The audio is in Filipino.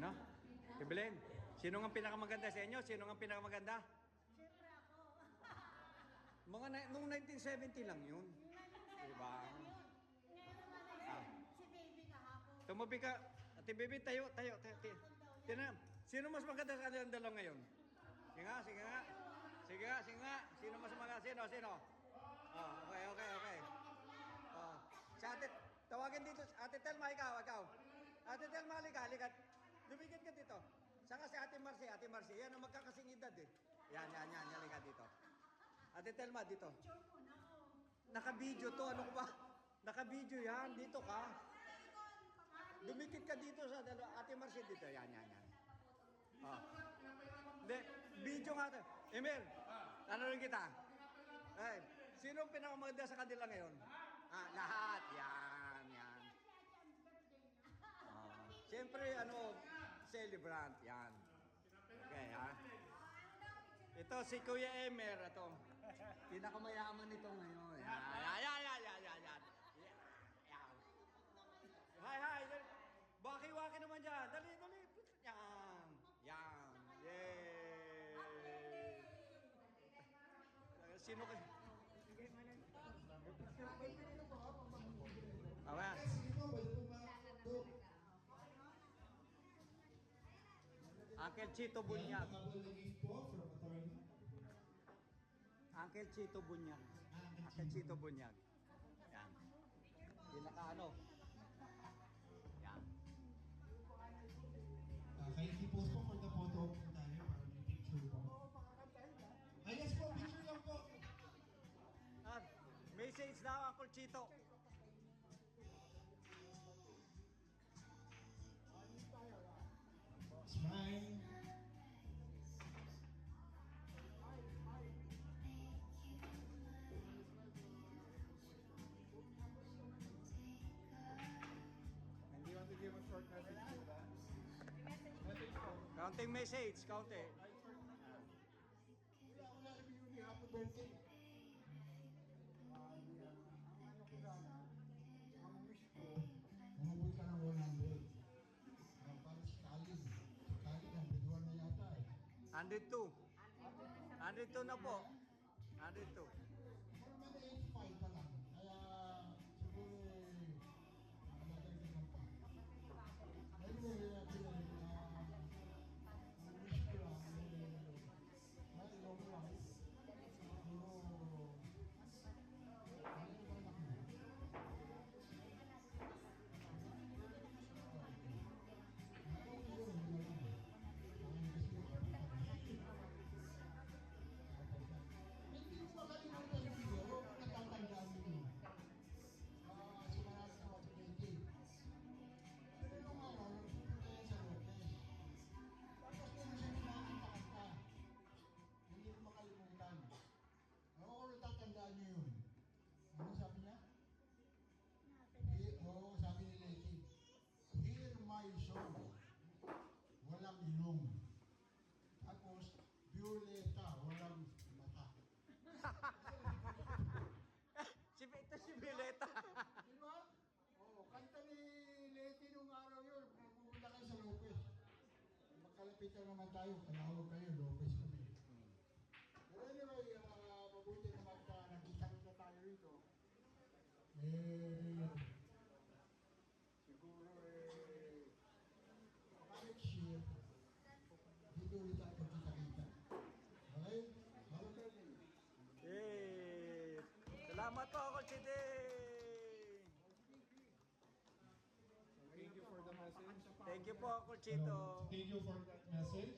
Sino? Evelyn, sino ang pinakamaganda sa inyo? Sino ang pinakamaganda? Siyempre ako. Nung 1970 lang yun. Diba? Ngayon naman si baby kahapon. Tumabi ka. Ate Baby, tayo. Tinan, sino mas maganda sa kanilang dalawa ngayon? Sige nga. Sino mas maganda? Sino? Oh, okay. Oh, si ate, tawagin dito. Ate Telma, ikaw. Ate Telma, halika. Lumikit ka dito. Saka si Ate Marcy. Yan ang magkakasing edad eh. Yan. Halika dito. Ate Telma, dito. Naka-video to. Ano ko ba? Naka-video yan. Dito ka. Dumikit ka dito sa dalawa. Ate Marcy dito. Yan. Oh. Hindi. Video nga to. Emil, ano rin kita? Sino ang pinakamaganda sa kanila ngayon? Lahat. Yan. Siyempre, celebrant. Yan. Okay, ha? Ito, si Kuya Emer. Ito. Pinakamayaman nito ngayon. Yan. Hi. Waki naman dyan. Dali. Yan. Yay. Sino ka? Awa. Uncle Chito Bunyag. Uncle Chito Bunyag. Yan. Yan. Kaya i-post po for the photo po tayo para may picture po. Yes po, picture lang po. Message daw, Uncle Chito. Smile. And do you want to give a short message to that? Message po. Counting message. Wala kami yung happy birthday. Ano ko sana, ang wish ko, Umabot ka ng 100. Para si Kalin. Si Kalin, ang biduan na yata eh. 102 na po. 102. Pero may 85 pa lang. Kaya siguro madagdagan pa. Anyway, ang wish ko lang may long life. Siguro ano ba anak mo? Hindi ko makalimutan yung video, natatandaan mo. Simanat na operating. Pero nung araw, nagpupunta yan sa Lopez. Tapos meron siya nakakita. Hindi ko makalimutan. Ako natatandaan niyo yun. Ano sabi niya? Sabi ni Leti. Hear my song. Walang ilong. Tapos, Violeta, walang mata. Ito si Violeta. Di ba? Kanta ni Leti nung araw yun. Pupunta kayo sa Lopez. Magkalapitan naman tayo. Kalawag kayo, Lopez kami. Pero anyway, mabuti naman nakita tayo rito. Siguro next year, dito ulit tayo pagkita-kita. Okay? Yay! Salamat po, Uncle Chito. thank you for the message. Thank you po, Uncle Chito. Thank you for that message.